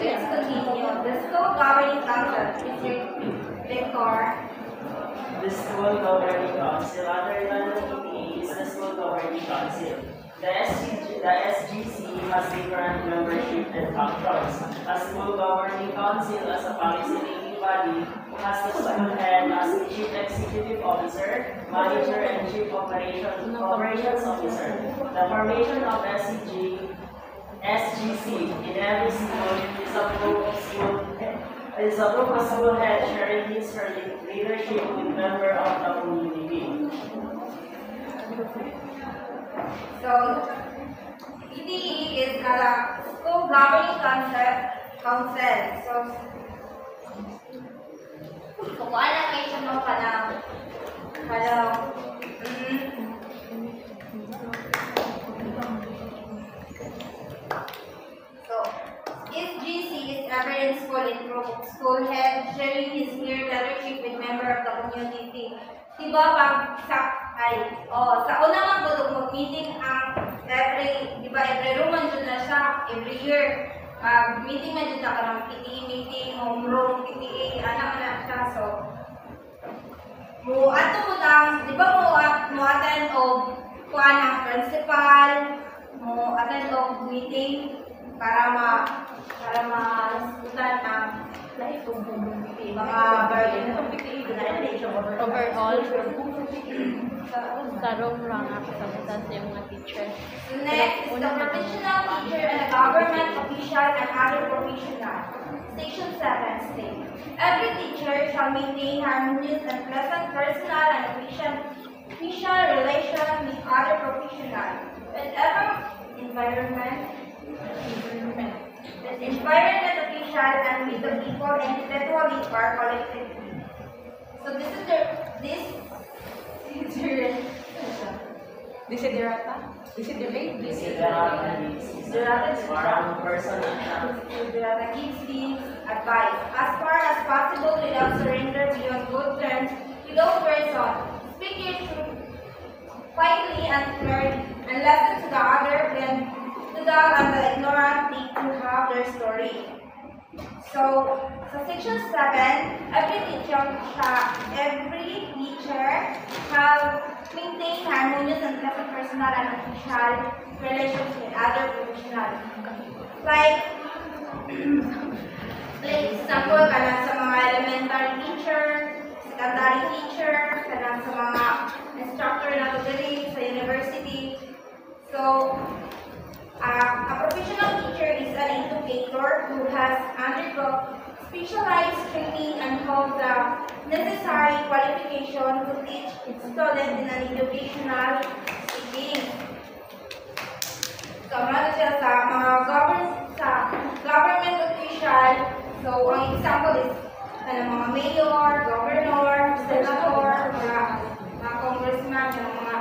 let's continue. The school governing council is your Victor. The school governing council, other than the PTA, is the school governing council. The SGC has different membership and functions. A school governing council, as a policy-making body, has the school head as the chief executive officer, manager, and chief operations officer. The formation of SGC in every school is approved a school head sharing his her leadership with member of the community. So, PTE is the school governing council. So wala kayo siya mga So, SGC is evidence school improved school head sharing his clear leadership with member of the community. Diba sa una nga po mag-meeting ang every room man dyan na siya, every year. Meeting man dyan na ka ng PTA meeting, homeroom, PTA, anak-anak siya. So, ato mo lang, di ba mo attend o kuha ng principal, mo attend o meeting para ma-isutan ang mga burden ng overall, tarong lang ako sa yung mga teacher. Next is the professional teacher and the government official and other professional. Section 7 states, every teacher shall maintain harmonious and pleasant personal and official relations with other professionals, whatever environment official and with the people individually or collectively. So Desiderata gives these advice. As far as possible without surrender, be on good terms with those persons. Speak your truth quietly and clearly, and listen to the other when to the ignorant need to have their story. So section 7, every teacher have maintain harmonious and pleasant personal and official relations with other professionals. Like example, kanang sa mga elementary teacher, secondary teacher, kanang sa mga instructor na diri sa university. So, a professional teacher is an educator who has undergone specialized training and holds the necessary qualification to teach its students in an educational setting. So, meron siya sa mga government official. So, ang example is mga mayor, governor, senator, mga congressman, mga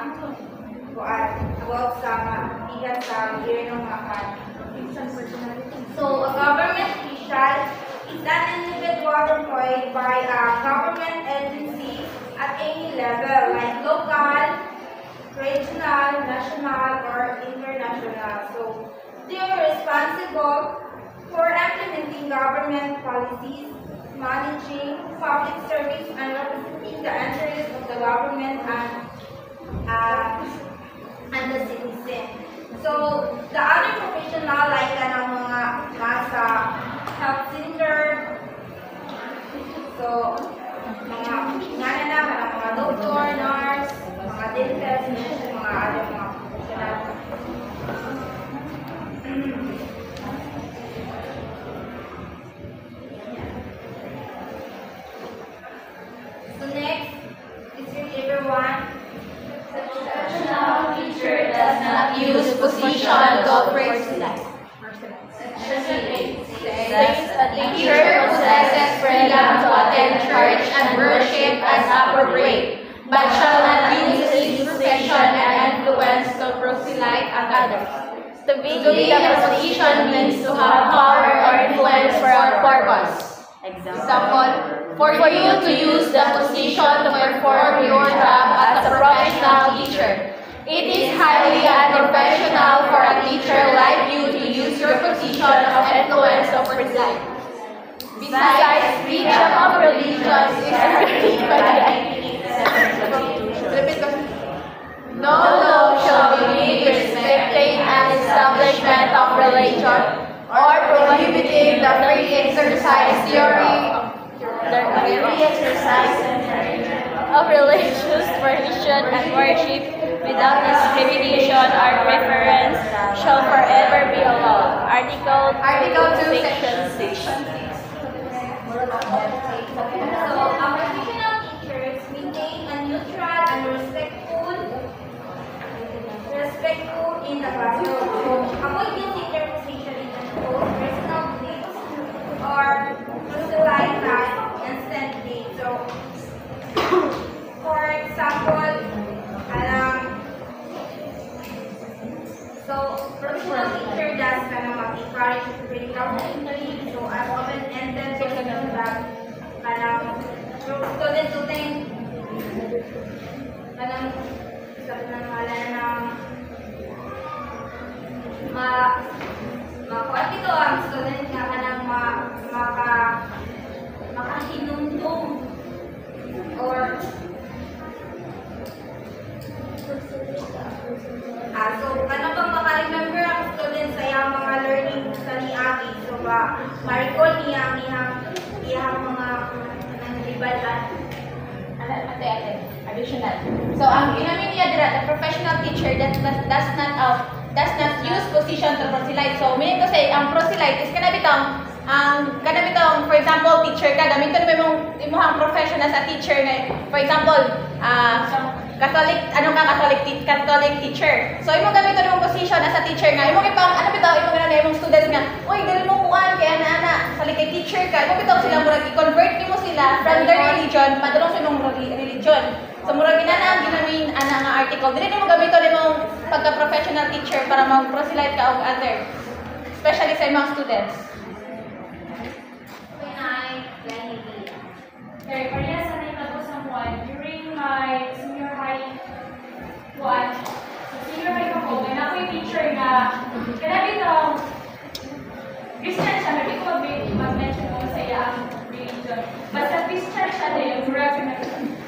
about sa bigat sa year ng mga So, a government official is an individual employed by a government agency at any level, like local, regional, national, or international. So, they are responsible for implementing government policies, managing public service, and representing the interests of the government and the citizen. So, the other professional like mga nasa health center, so mga doctor, nurse, mga dentist, mga other mga professional. So next, is everyone. Professional teacher does not use position to operate life. Says a teacher possesses freedom to attend church and worship as appropriate, but shall not use his position and influence to proselyte at others. To be in a position means to have power or influence for a purpose. Example, for you to use the position to perform your job as a professional teacher. It is highly unprofessional for a teacher like you to use your position of influence to preside. besides freedom of religions is guaranteed by the 1987 Constitution. No law shall be made restricting an establishment of religion or prohibiting the free exercise of religious tradition and worship without discrimination or preference shall forever be allowed. Article 2, Section 6. So, our professional teachers maintain a neutral and respectful in the classroom. So, avoid using their position in impose personal beliefs or proselyte instantly. So, for example, professional teacher does kind of encourage critical thinking. So, as open-ended question that students who think sabi ng ngalan ng makuha dito ang student nga kanang makahinumdum or so ano bang maka-remember ang student sa iyang mga learning sa niagi, so ma-recall niya ang iyang mga nangribalan. Additional. So, ang ginamit niya dira, the professional teacher that does not use position to proselyte. So, meaning to say, ang proselyte is kanabitang, for example, teacher ka, gamiton mo yung profession as a teacher na, for example, Catholic teacher. So, imo gamiton yung position as a teacher nga, imo ipang, imong students nga, uy, dali mo kuan, kaya ana, sali kay teacher ka, imo bitaw sila, murag i-convert mo sila from their religion, padulong sa imong religion. So, murag ginana ang ginamin nga article. Dili mo gamiton imong pagka-professional teacher para mag-proselyte ka og other, especially sa imong students. Okay, parehas sa nagtapos ang one. During my senior high one, sa senior high ko, may ako'y teacher na kanabit Christian siya, hindi ko mag-mention kung sa iya ang religion. Basta Christian siya din, murag na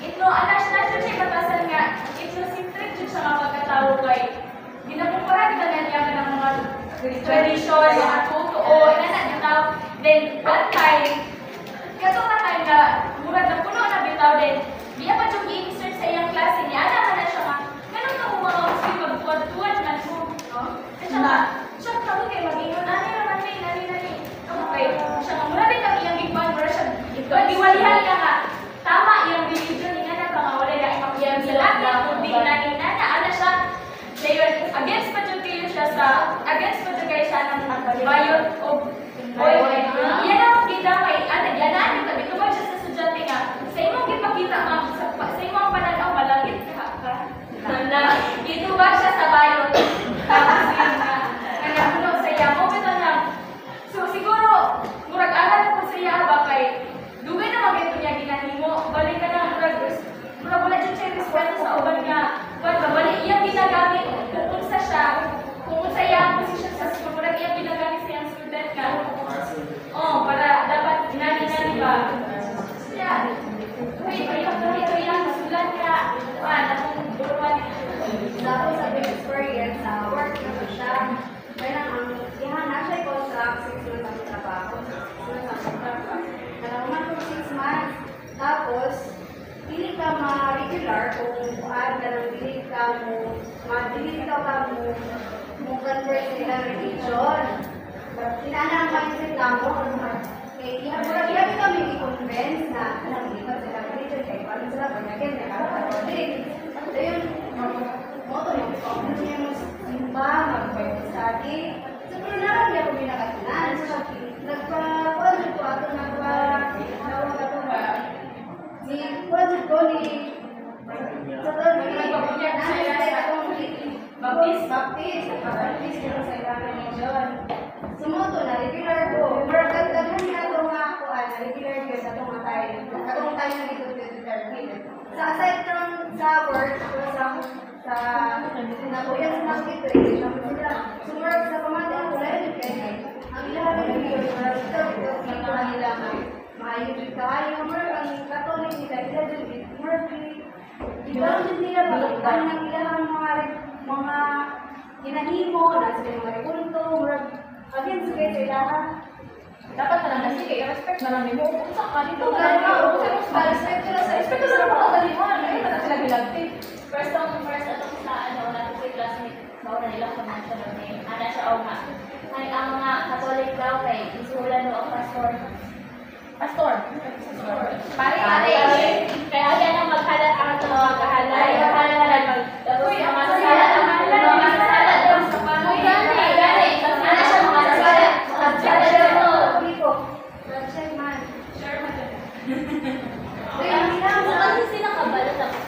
ito, alas na siya batasan nga, ethnocentric siya mga pagkatao kay ginakumpara kita niya ng mga tradition, mga totoo, inanat. Then, one time, katong na time na murag na puno na bitaw din, biya pa yung i-insert sa iyang klase niya, alam na siya nga, ganun ka mo mga muslim, magtuwad-tuwad man mo, no? Kasi siya kami kayo mag-ingon, nani, okay, siya nga, mura din kami iyang gigman, mura siya, diwalihan ka nga, tama iyang religion, nga na mga wala na ipakiyang salat na, kundi na, ala siya, against pa dyan kayo siya sa, against pa dyan kayo siya ng bayot o yan ang gidamay, yan ang tabi ko ba siya sa sudyante nga, sa imong ipakita sa imong pananaw, malangit ka na ito ba siya sa bayot, tapos yun nga, kaya puno sa iya, mo bito na, so siguro, murag alam ko sa iya ba kay, dugay na mag-ito niya ginahimo, balik ka na, murag wala dyan siya respeto sa uban nga, balik iyang ginagamit, kung sa siya, kung sa iya ang posisyon sa school, murag iyang ginagamit sa iyang student ka. Oh, para dapat ginani-gani ba? Yeah. Uy, ito yung sulat ka. Akong buruan. Tapos sa experience, work na ko siya. Kaya ang ihana siya ko sa 6 months ang trabaho. Nalaman ko 6 months. Tapos, pili ka ma-regular kung pili ka mo convert sila religion. Kinana ang mindset na mo. Okay, ihabi kami i-convince na nang-ipat sila religion kayo. Paano sila pag-again na kapag-again. So yun, moto yung problem niya mo simba, mag-Bible study. So, pero naman niya kung binakatunan. So, nagpa-project ko ato, nagpa-nawag ako ba? Project ko ni sa tawag Baptist sa ilang religion. Sumoto na regular ko. Maragdagan niya ito nga ako, regular ko sa itong tayo. Katong tayo na dito determined. Aside from sa work, sa nakuyan sa nakito, sumurag sa pamatayan ko na yun. Ang ilahan ng religion, maragdagan ko nila magkano ng ilang mga ginahimo, na sila mga rekulto, murag, again, sige sa ilahan. Dapat na lang na sige, i-respect na lang mo. Kung saan ka dito, Kung saan ka, respect ko na sa respect ko sa mga kalimutan. Ngayon na sila bilagti. First atong sa natin si classmate, mawala nila financial name. Ana siya o nga. Ay, ang mga Catholic daw kay isulan mo ang pastor. Pastor. Pare. Kaya yan ang maghalat ang ito mga kahalat. Ay, maghalat na lang. Tapos mga sasalat. Mga sasalat yung sa panoy. Gani. Ana siya mga sasalat. Sasalat siya ito. Check man. Sure man. Kasi sila kabalo tapos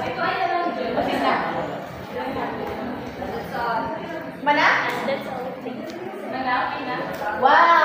Ito ay nalang dyan. Bakit na? Mana? that's all. Nangapin na. Wow!